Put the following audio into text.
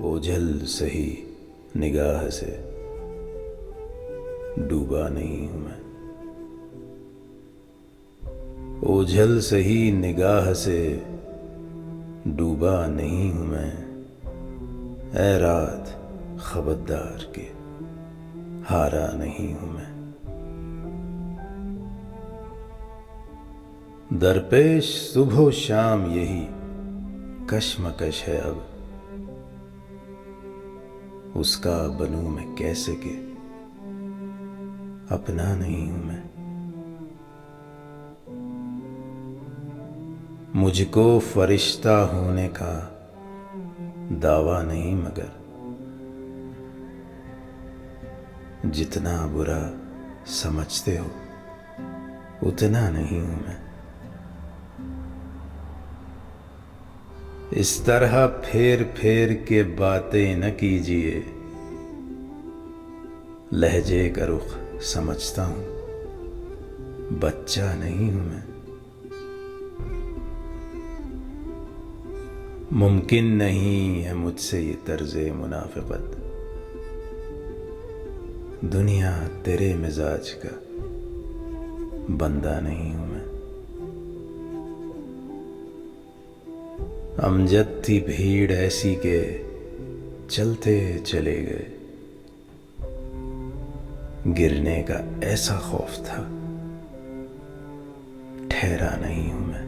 ओझल सही निगाह से डूबा नहीं हूं मैं। ओझल सही निगाह से डूबा नहीं हूं मैं। ऐ रात खबरदार के हारा नहीं हूं मैं। दरपेश सुबह शाम यही कश्मकश है अब। उसका बनूं मैं कैसे के अपना नहीं हूं मैं। मुझको फरिश्ता होने का दावा नहीं मगर जितना बुरा समझते हो उतना नहीं हूं मैं। इस तरह फेर फेर के बातें न कीजिए। लहजे का रुख समझता हूं बच्चा नहीं हूं मैं। मुमकिन नहीं है मुझसे ये तर्ज़े मुनाफ़िक़त। दुनिया तेरे मिजाज का बंदा नहीं हूं मैं। अमजद थी भीड़ ऐसी के चलते चले गए। गिरने का ऐसा खौफ था ठहरा नहीं हूं मैं।